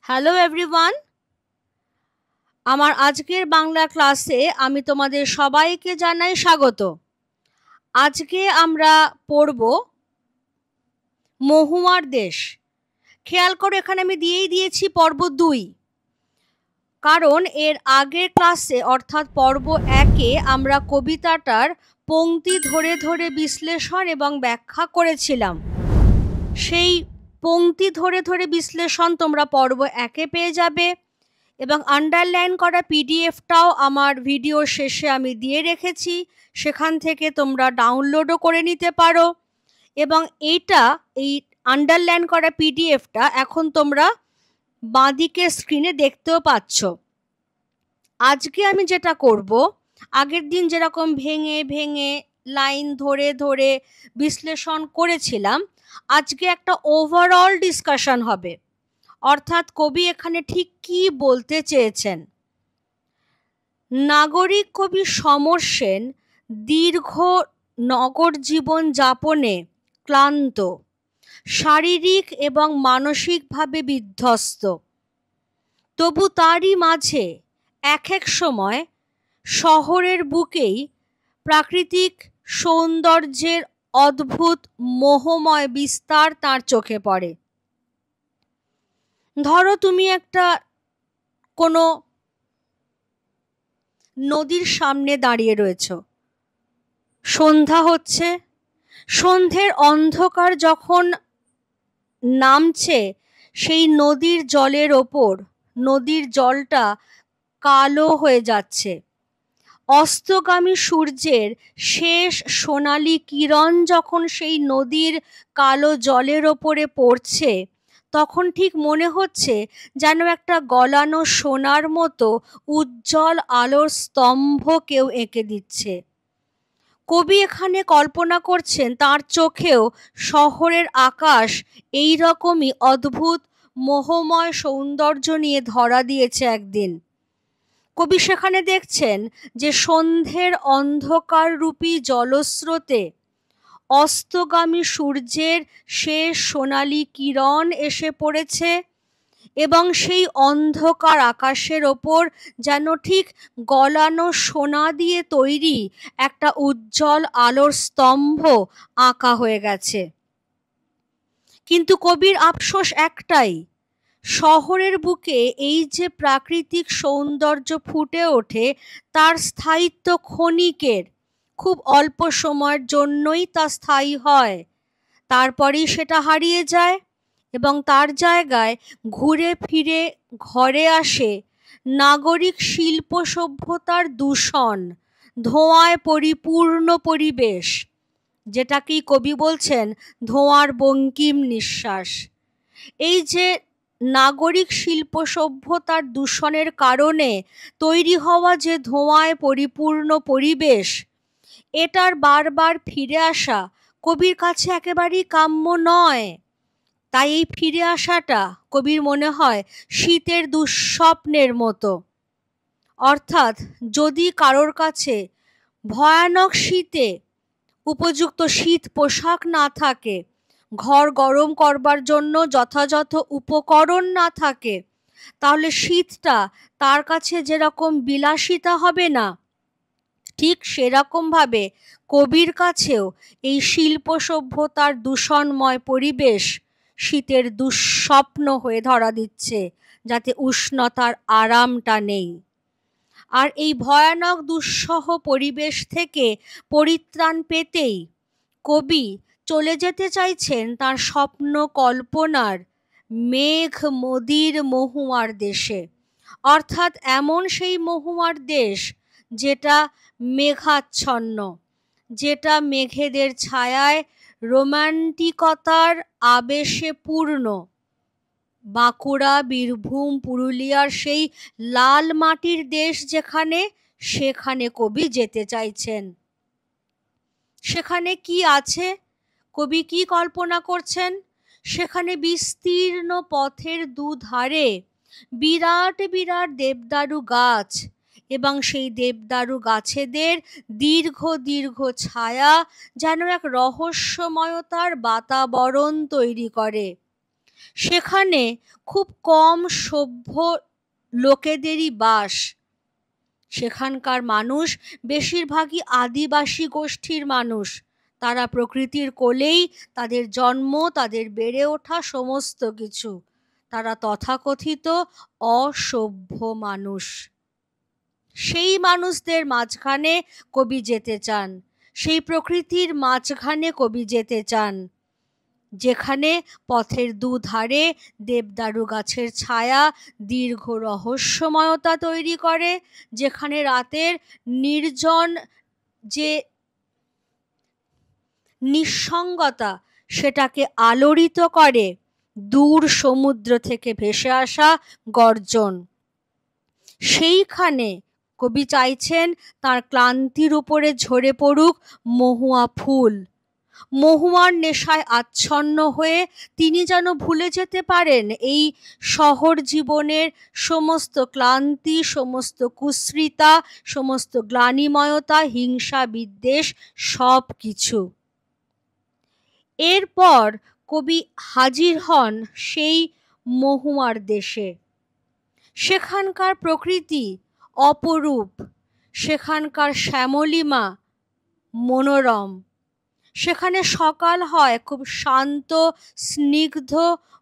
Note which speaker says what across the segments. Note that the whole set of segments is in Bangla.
Speaker 1: হ্যালো এভরিওয়ান, আমার আজকের বাংলা ক্লাসে আমি তোমাদের সবাইকে জানাই স্বাগত। আজকে আমরা পড়ব মহুয়ার দেশ। খেয়াল করো, এখানে আমি দিয়েই দিয়েছি পর্ব 2, কারণ এর আগের ক্লাসে অর্থাৎ পর্ব 1-এ আমরা কবিতাটার পংক্তি ধরে ধরে বিশ্লেষণ এবং ব্যাখ্যা করেছিলাম। সেই পংক্তি ধরে ধরে বিশ্লেষণ তোমরা পর্ব 1-এ পেয়ে যাবে এবং আন্ডারলাইন করা পিডিএফটাও আমার ভিডিওর শেষে আমি দিয়ে রেখেছি, সেখান থেকে তোমরা ডাউনলোডও করে নিতে পারো। এবং এই আন্ডারলাইন করা পিডিএফটা এখন তোমরা বাঁদিকে স্ক্রিনে দেখতেও পাচ্ছ। আজকে আমি যেটা করব, আগের দিন যেরকম ভেঙে ভেঙে লাইন ধরে ধরে বিশ্লেষণ করেছিলাম, আজকে একটা ওভারঅল ডিসকাশন হবে। অর্থাৎ কবি এখানে ঠিক কি বলতে চেয়েছেন। নাগরিক কবি সমর সেন দীর্ঘ নগর জীবন যাপনে ক্লান্ত, শারীরিক এবং মানসিকভাবে বিধ্বস্ত। তবু তারই মাঝে এক এক সময় শহরের বুকেই প্রাকৃতিক সৌন্দর্যের অদ্ভুত মোহময় বিস্তার তার চোখে পড়ে। ধরো তুমি একটা কোনো নদীর সামনে দাঁড়িয়ে রয়েছ, সন্ধ্যা হচ্ছে, সন্ধ্যের অন্ধকার যখন নামছে সেই নদীর জলের ওপর নদীর জলটা কালো হয়ে যাচ্ছে। অস্তগামী সূর্যের শেষ সোনালি কিরণ যখন সেই নদীর কালো জলের ওপরে পড়ছে, তখন ঠিক মনে হচ্ছে যেন একটা গলানো সোনার মতো উজ্জ্বল আলোর স্তম্ভ কেউ এঁকে দিচ্ছে। কবি এখানে কল্পনা করছেন তার চোখেও শহরের আকাশ এই রকমই অদ্ভুত মোহময় সৌন্দর্য নিয়ে ধরা দিয়েছে একদিন। কবি সেখানে দেখছেন যে সন্ধ্যের অন্ধকার রূপী জলস্রোতে অস্তগামী সূর্যের শেষ সোনালি কিরণ এসে পড়েছে এবং সেই অন্ধকার আকাশের ওপর যেন ঠিক গলানো সোনা দিয়ে তৈরি একটা উজ্জ্বল আলোর স্তম্ভ আঁকা হয়ে গেছে। কিন্তু কবির আফসোস একটাই, শহরের বুকে এই যে প্রাকৃতিক সৌন্দর্য ফুটে ওঠে তার স্থায়িত্ব ক্ষণিকের, খুব অল্প সময়ের জন্যই তা স্থায়ী হয়, তারপরেই সেটা হারিয়ে যায় এবং তার জায়গায় ঘুরে ফিরে ঘরে আসে নাগরিক শিল্প সভ্যতার দূষণ, ধোঁয়ায় পরিপূর্ণ পরিবেশ, যেটাকেই কবি বলছেন ধোঁয়ার বঙ্কিম নিঃশ্বাস। এই যে নাগরিক শিল্প সভ্যতার দূষণের কারণে তৈরি হওয়া যে ধোঁয়ায় পরিপূর্ণ পরিবেশ, এটার বারবার ফিরে আসা কবির কাছে একেবারেই কাম্য নয়। তাই এই ফিরে আসাটা কবির মনে হয় শীতের দুঃস্বপ্নের মতো। অর্থাৎ যদি কারোর কাছে ভয়ানক শীতে উপযুক্ত শীত পোশাক না থাকে, ঘর গরম করবার জন্য যথাযথ উপকরণ না থাকে, তাহলে শীতটা তার কাছে যেরকম বিলাসিতা হবে না, ঠিক সেরকমভাবে কবির কাছেও এই শিল্প সভ্যতার দূষণময় পরিবেশ শীতের দুঃস্বপ্ন হয়ে ধরা দিচ্ছে, যাতে উষ্ণতার আরামটা নেই। আর এই ভয়ানক দুঃসহ পরিবেশ থেকে পরিত্রাণ পেতেই কবি চলে যেতে চাইছেন তার স্বপ্ন কল্পনার মেঘ মদির মহুয়ার দেশে। অর্থাৎ এমন সেই মহুয়ার দেশ যেটা মেঘাচ্ছন্ন, যেটা মেঘেদের ছায়ায় রোমান্টিকতার আবেশে পূর্ণ। বাঁকুড়া, বীরভূম, পুরুলিয়ার সেই লাল মাটির দেশ যেখানে, সেখানে কবি যেতে চাইছেন। সেখানে কি আছে, কবি কি কল্পনা করছেন? সেখানে বিস্তীর্ণ পথের দুধারে বিরাট বিরাট দেবদারু গাছ এবং সেই দেবদারু গাছেদের দীর্ঘ দীর্ঘ ছায়া যেন এক রহস্যময়তার বাতাবরণ তৈরি করে। সেখানে খুব কম সভ্য লোকেদেরই বাস। সেখানকার মানুষ বেশিরভাগই আদিবাসী গোষ্ঠীর মানুষ। তারা প্রকৃতির কোলেই তাদের জন্ম, তাদের বেড়ে ওঠা, সমস্ত কিছু। তারা তথাকথিত অসভ্য মানুষ। সেই মানুষদের মাঝখানে কবি যেতে চান, সেই প্রকৃতির মাঝখানে কবি যেতে চান, যেখানে পথের দুধারে দেবদারু গাছের ছায়া দীর্ঘ রহস্যময়তা তৈরি করে, যেখানে রাতের নির্জন যে নিঃসঙ্গতা সেটাকে আলোড়িত করে দূর সমুদ্র থেকে ভেসে আসা গর্জন। সেইখানে কবি চাইছেন তার ক্লান্তির উপরে ঝরে পড়ুক মহুয়া ফুল। মহুয়ার নেশায় আচ্ছন্ন হয়ে তিনি যেন ভুলে যেতে পারেন এই শহর জীবনের সমস্ত ক্লান্তি, সমস্ত কুশ্রিতা, সমস্ত গ্লানিময়তা, হিংসা, বিদ্বেষ, সব কিছু। এরপর কবি হাজির হন সেই মহুয়ার দেশে। সেখানকার প্রকৃতি অপরূপ, সেখানকার শ্যামলিমা মনোরম। সেখানে সকাল হয় খুব শান্ত, স্নিগ্ধ,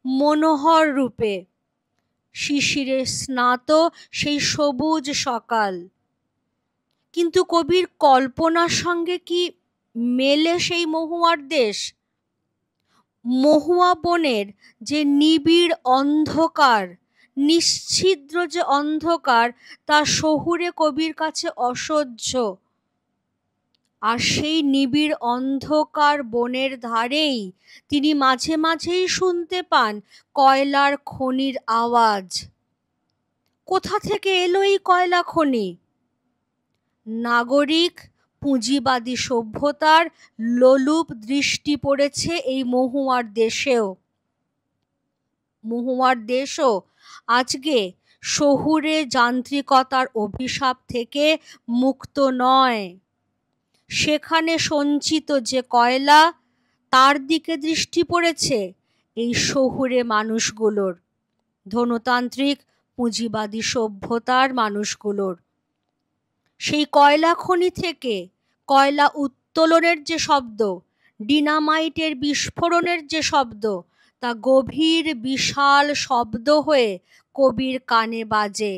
Speaker 1: মনোহর রূপে। শিশিরে স্নাত সেই সবুজ সকাল। কিন্তু কবির কল্পনার সঙ্গে কি মেলে সেই মহুয়ার দেশ? মহুয়া বনের যে নিবিড় অন্ধকার, নিশ্ছিদ্র যে অন্ধকার, তা শহুরে কবির কাছে অসহ্য। আর সেই নিবিড় অন্ধকার বনের ধারেই তিনি মাঝে মাঝেই শুনতে পান কয়লার খনির আওয়াজ। কোথা থেকে এলো এই কয়লা খনি? নাগরিক পুঁজিবাদী সভ্যতার লোলুপ দৃষ্টি পড়েছে এই মহুয়ার দেশেও। মহুয়ার দেশও আজকে শহুরে যান্ত্রিকতার অভিশাপ থেকে মুক্ত নয়। সেখানে সঞ্চিত যে কয়লা, তার দিকে দৃষ্টি পড়েছে এই শহুরে মানুষগুলোর, ধনতান্ত্রিক পুঁজিবাদী সভ্যতার মানুষগুলোর। সেই কয়লা খনি থেকে কয়লা উত্তোলনের যে শব্দ, ডিনামাইটের বিস্ফোরণের যে শব্দ, তা গভীর বিশাল শব্দ হয়ে কবির কানে বাজে।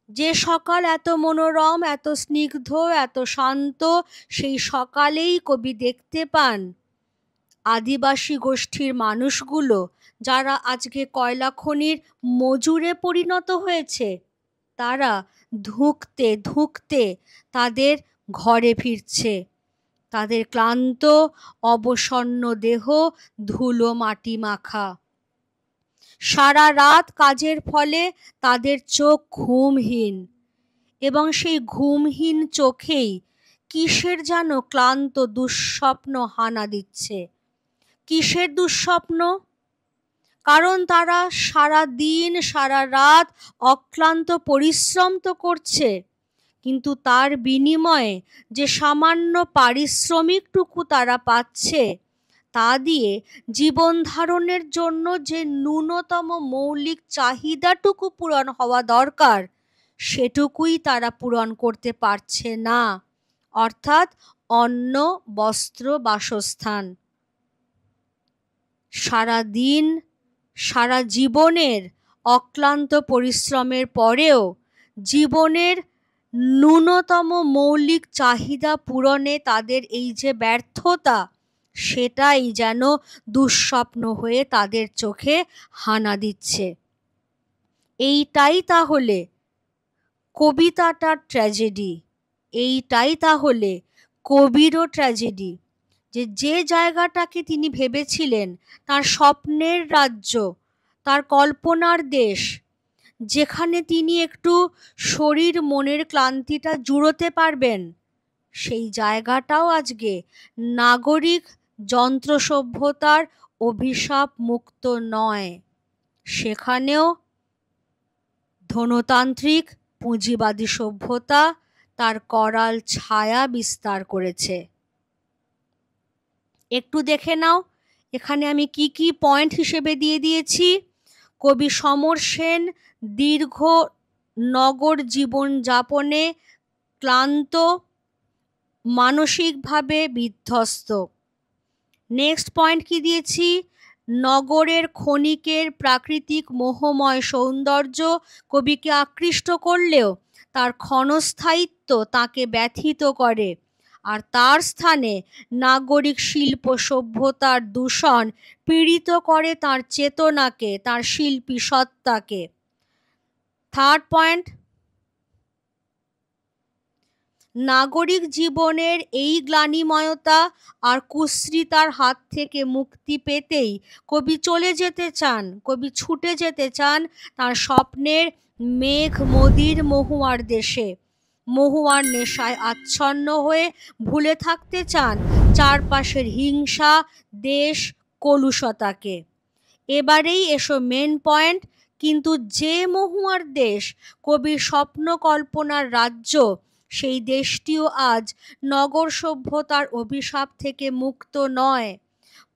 Speaker 1: যে সকাল এত মনোরম, এত স্নিগ্ধ, এত শান্ত, সেই সকালেই কবি দেখতে পান আদিবাসী গোষ্ঠীর মানুষগুলো, যারা আজকে কয়লা খনির মজুরে পরিণত হয়েছে, তারা ধুঁকতে ধুঁকতে তাদের ঘরে ফিরছে। তাদের ক্লান্ত অবসন্ন দেহ ধুলো মাটি মাখা। সারা রাত কাজের ফলে তাদের চোখ ঘুমহীন, এবং সেই ঘুমহীন চোখেই কিসের যেন ক্লান্ত দুঃস্বপ্ন হানা দিচ্ছে। কিসের দুঃস্বপ্ন? কারণ তারা সারা দিন সারা রাত অক্লান্ত পরিশ্রম তো করছে, কিন্তু তার বিনিময়ে যে সামান্য পারিশ্রমিকটুকু তারা পাচ্ছে, তা দিয়ে জীবন ধারণের জন্য যে ন্যূনতম মৌলিক চাহিদাটুকু পূরণ হওয়া দরকার, সেটুকুই তারা পূরণ করতে পারছে না, অর্থাৎ অন্ন, বস্ত্র, বাসস্থান। সারা দিন সারা জীবনের অক্লান্ত পরিশ্রমের পরেও জীবনের ন্যূনতম মৌলিক চাহিদা পূরণে তাদের এই যে ব্যর্থতা, সেটাই যেন দুঃস্বপ্ন হয়ে তাদের চোখে হানা দিচ্ছে। এইটাই তাহলে কবিতাটার ট্র্যাজেডি, এইটাই তাহলে কবিরও ট্র্যাজেডি। যে জায়গাটাকে তিনি ভেবেছিলেন তার স্বপ্নের রাজ্য, তার কল্পনার দেশ, যেখানে তিনি একটু শরীর মনের ক্লান্তিটা জুড়োতে পারবেন, সেই জায়গাটাও আজকে নাগরিক যন্ত্র সভ্যতার অভিশাপ মুক্ত নয়। সেখানেও ধনতান্ত্রিক পুঁজিবাদী সভ্যতা তার করাল ছায়া বিস্তার করেছে। একটু দেখে নাও এখানে আমি কি কি পয়েন্ট হিসেবে দিয়ে দিয়েছি? কবি সমর সেন দীর্ঘ নগর জীবন যাপনে ক্লান্ত, মানসিকভাবে বিধ্বস্ত। নেক্সট পয়েন্ট কি দিয়েছি? নগরের ক্ষণিকের প্রাকৃতিক মোহময় সৌন্দর্য কবিকে আকৃষ্ট করলেও তার ক্ষণস্থায়িত্ব তাকে ব্যথিত করে, আর তার স্থানে নাগরিক শিল্প সভ্যতার দূষণ পীড়িত করে তার চেতনাকে, তার শিল্পী সত্তাকে। থার্ড পয়েন্ট, নাগরিক জীবনের এই গ্লানিময়তা আর কুশ্রিতার হাত থেকে মুক্তি পেতেই কবি চলে যেতে চান, কবি ছুটে যেতে চান তার স্বপ্নের মেঘ মদির মহুয়ার দেশে। মহুয়ার নেশায় আচ্ছন্ন হয়ে ভুলে থাকতে চান চারপাশের হিংসা, দেশ, কলুষতাকে। এবারেই এসো মেন পয়েন্ট। কিন্তু যে মহুয়ার দেশ কবির স্বপ্ন কল্পনার রাজ্য, সেই দেশটিও আজ নগর সভ্যতার অভিশাপ থেকে মুক্ত নয়।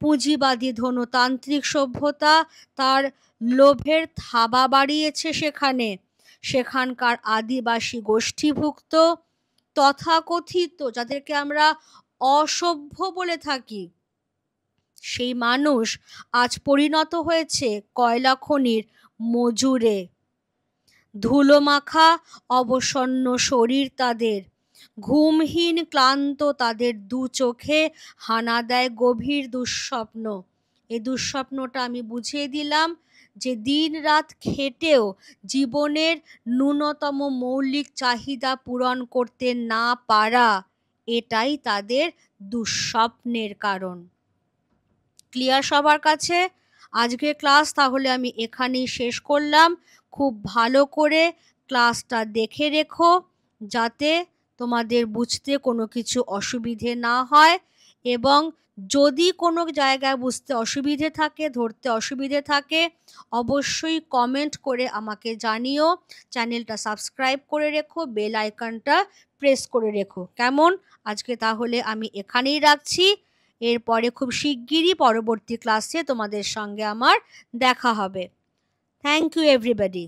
Speaker 1: পুঁজিবাদী ধনতান্ত্রিক সভ্যতা তার লোভের থাবা বাড়িয়েছে সেখানে। সেখানকার আদিবাসী গোষ্ঠীভুক্ত তথাকথিত, যাদেরকে আমরা অসভ্য বলে থাকি, সেই মানুষ আজ পরিণত হয়েছে কয়লা খনির মজুরে। ধুলোমাখা অবসন্ন শরীর তাদের, ঘুমহীন ক্লান্ত তাদের দু চোখে হানা দেয় গভীর দুঃস্বপ্ন। এই দুঃস্বপ্নটা আমি বুঝিয়ে দিলাম যে দিন রাত খেটেও জীবনের ন্যূনতম মৌলিক চাহিদা পূরণ করতে না পারা, এটাই তাদের দুঃস্বপ্নের কারণ। ক্লিয়ার সবার কাছে? আজকের ক্লাস তাহলে আমি এখানেই শেষ করলাম। খুব ভালো করে ক্লাসটা দেখে রেখো যাতে তোমাদের বুঝতে কোনো কিছু অসুবিধে না হয়, এবং যদি কোনো জায়গায় বুঝতে অসুবিধে থাকে, ধরতে অসুবিধে থাকে, অবশ্যই কমেন্ট করে আমাকে জানিও। চ্যানেলটা সাবস্ক্রাইব করে রেখো, বেল আইকনটা প্রেস করে রেখো। কেমন? আজকে তাহলে আমি এখানেই রাখছি। এরপরে খুব শিগগিরই পরবর্তী ক্লাসে তোমাদের সঙ্গে আমার দেখা হবে। Thank you everybody.